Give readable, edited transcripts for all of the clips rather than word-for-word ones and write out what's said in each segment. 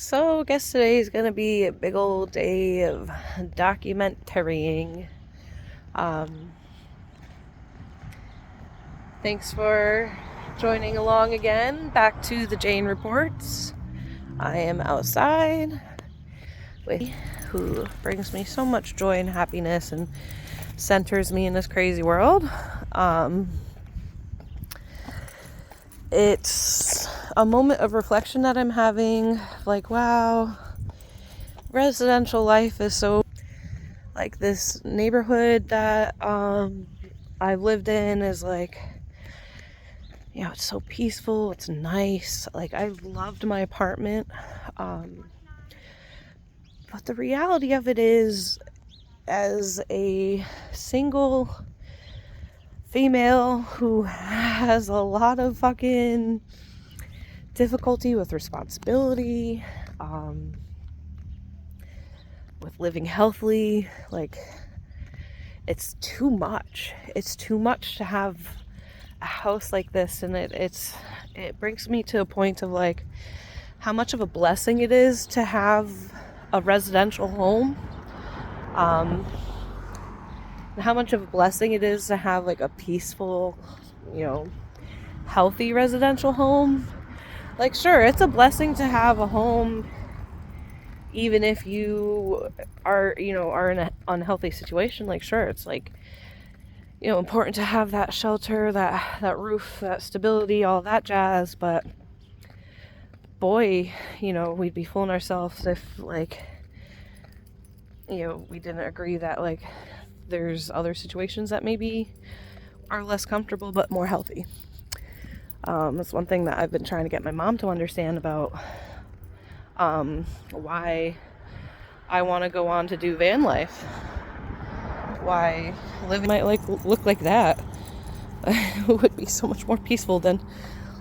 So, I guess today is going to be a big old day of documentarying. Um, Thanks for joining along again. Back to the Jane Reports. I am outside with who brings me so much joy and happiness and centers me in this crazy world. It's a moment of reflection that I'm having. Like, wow, residential life is so like this neighborhood that I've lived in is like, it's so peaceful, it's nice. Like, I've loved my apartment. But the reality of it is, as a single female who has a lot of fucking difficulty with responsibility, with living healthily, like, it's too much. It's too much to have a house like this, and it brings me to a point of like how much of a blessing it is to have a residential home, and how much of a blessing it is to have like a peaceful, healthy residential home. Like, sure, it's a blessing to have a home even if you are in an unhealthy situation. Like, sure, it's like, important to have that shelter, that roof, that stability, all that jazz. But boy, we'd be fooling ourselves if like, we didn't agree that like there's other situations that maybe are less comfortable but more healthy. That's one thing that I've been trying to get my mom to understand about why I want to go on to do van life. Why living might look like that would be so much more peaceful than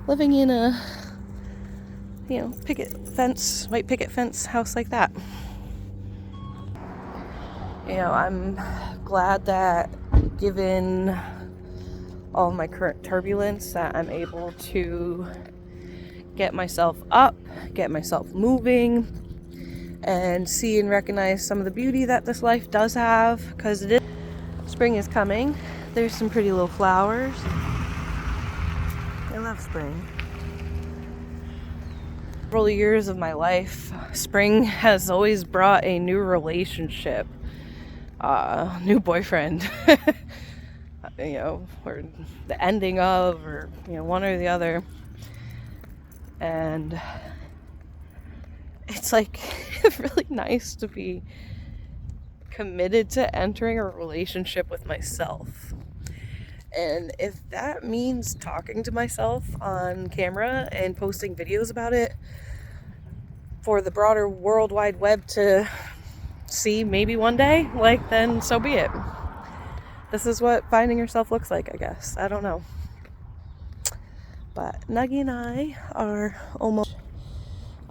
living in a white picket fence house like that. I'm glad that, given all my current turbulence, that I'm able to get myself up, get myself moving, and see and recognize some of the beauty that this life does have, because spring is coming. There's some pretty little flowers. I love spring. Several years of my life, spring has always brought a new relationship, new boyfriend, or the ending of, or one or the other. And it's like really nice to be committed to entering a relationship with myself. And if that means talking to myself on camera and posting videos about it for the broader World Wide Web to see maybe one day, then so be it. This is what finding yourself looks like, I guess. I don't know. But Nuggie and I are almost...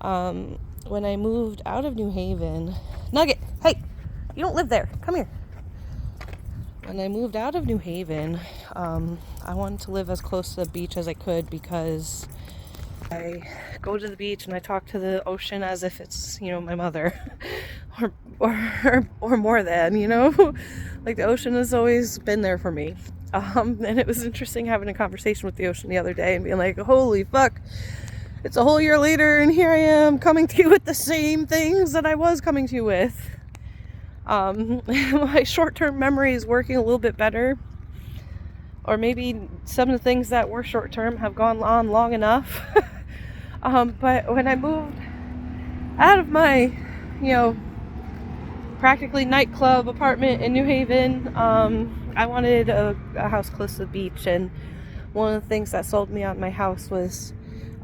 when I moved out of New Haven... Nugget, hey! You don't live there. Come here. When I moved out of New Haven, I wanted to live as close to the beach as I could, because I go to the beach and I talk to the ocean as if it's, my mother, or more than, like the ocean has always been there for me. And it was interesting having a conversation with the ocean the other day and being like, holy fuck, it's a whole year later and here I am coming to you with the same things that I was coming to you with. My short-term memory is working a little bit better, or maybe some of the things that were short-term have gone on long enough. But when I moved out of my, practically nightclub apartment in New Haven, I wanted a house close to the beach, and one of the things that sold me on my house was,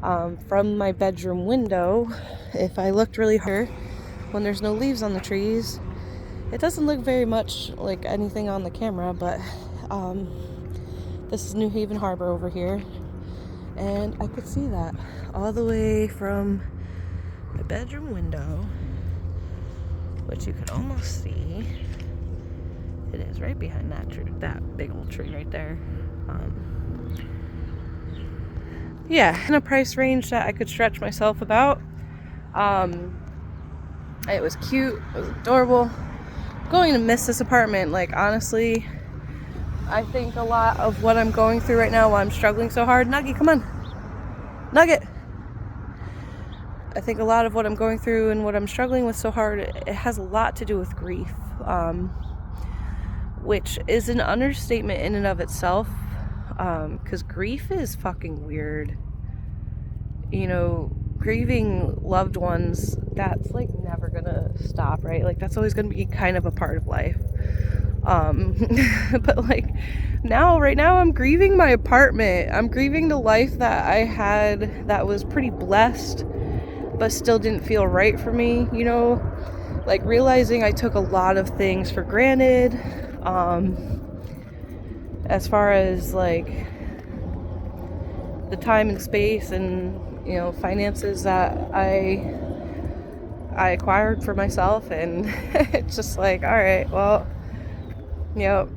from my bedroom window, if I looked really hard, when there's no leaves on the trees, it doesn't look very much like anything on the camera, but this is New Haven Harbor over here, and I could see that all the way from my bedroom window, which you could almost see. It is right behind that tree, that big old tree right there. In a price range that I could stretch myself about. It was cute, it was adorable. I'm going to miss this apartment. Like, honestly, I think a lot of what I'm going through right now while I'm struggling so hard. Nugget, come on. Nugget. I think a lot of what I'm going through and what I'm struggling with so hard, it has a lot to do with grief, which is an understatement in and of itself, because grief is fucking weird. You know, grieving loved ones, that's like never gonna stop, right? Like, that's always gonna be kind of a part of life. But like right now I'm grieving my apartment. I'm grieving the life that I had that was pretty blessed, but still didn't feel right for me, you know? Like, realizing I took a lot of things for granted, as far as like the time and space and, you know, finances that I acquired for myself. And it's just like, all right, well, you know,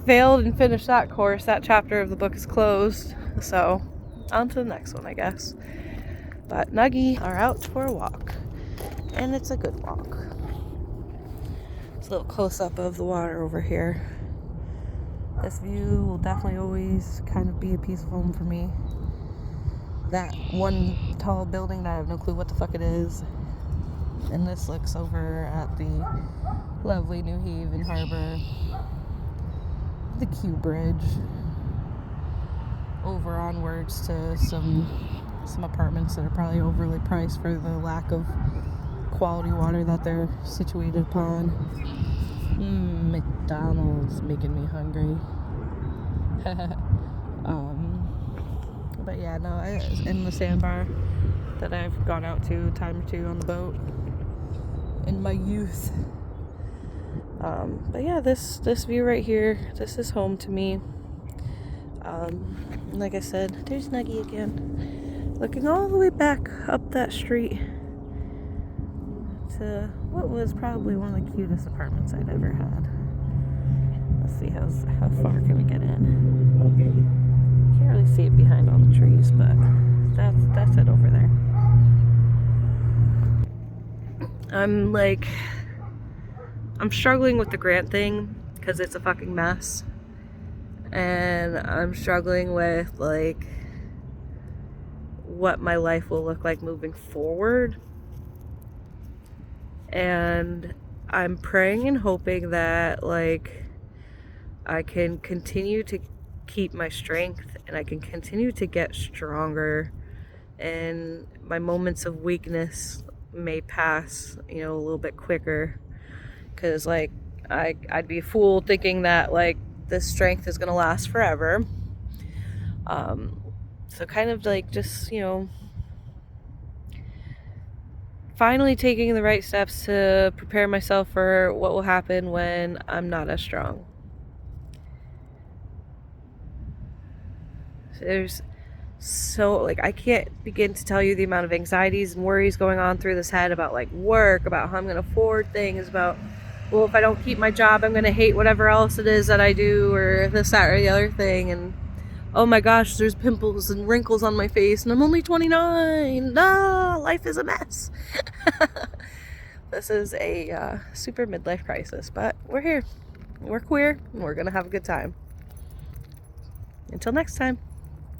failed and finished that course. That chapter of the book is closed, so on to the next one, I guess. But Nuggy are out for a walk, and it's a good walk. It's a little close-up of the water over here. This view will definitely always kind of be a peaceful home for me. That one tall building that I have no clue what the fuck it is. And this looks over at the lovely New Haven Harbor. The Q Bridge. Over onwards to some apartments that are probably overly priced for the lack of quality water that they're situated upon. McDonald's making me hungry. But yeah, no, in the sandbar that I've gone out to a time or two on the boat in my youth. But yeah, this view right here, this is home to me. Like I said, there's Nuggy again, looking all the way back up that street to what was probably one of the cutest apartments I'd ever had. Let's see how far can we get in. Can't really see it behind all the trees, but that's it over there. I'm struggling with the grant thing because it's a fucking mess. And I'm struggling with like what my life will look like moving forward. And I'm praying and hoping that like I can continue to keep my strength and I can continue to get stronger, and my moments of weakness may pass, you know, a little bit quicker. Because like I'd be a fool thinking that like this strength is gonna last forever. So kind of like just, you know, finally taking the right steps to prepare myself for what will happen when I'm not as strong. There's so, like, I can't begin to tell you the amount of anxieties and worries going on through this head about like work, about how I'm gonna afford things, about, well, if I don't keep my job, I'm gonna hate whatever else it is that I do, or this, that, or the other thing. And oh my gosh, there's pimples and wrinkles on my face, and I'm only 29. Life is a mess. This is a super midlife crisis, but we're here. We're queer, and we're gonna have a good time. Until next time.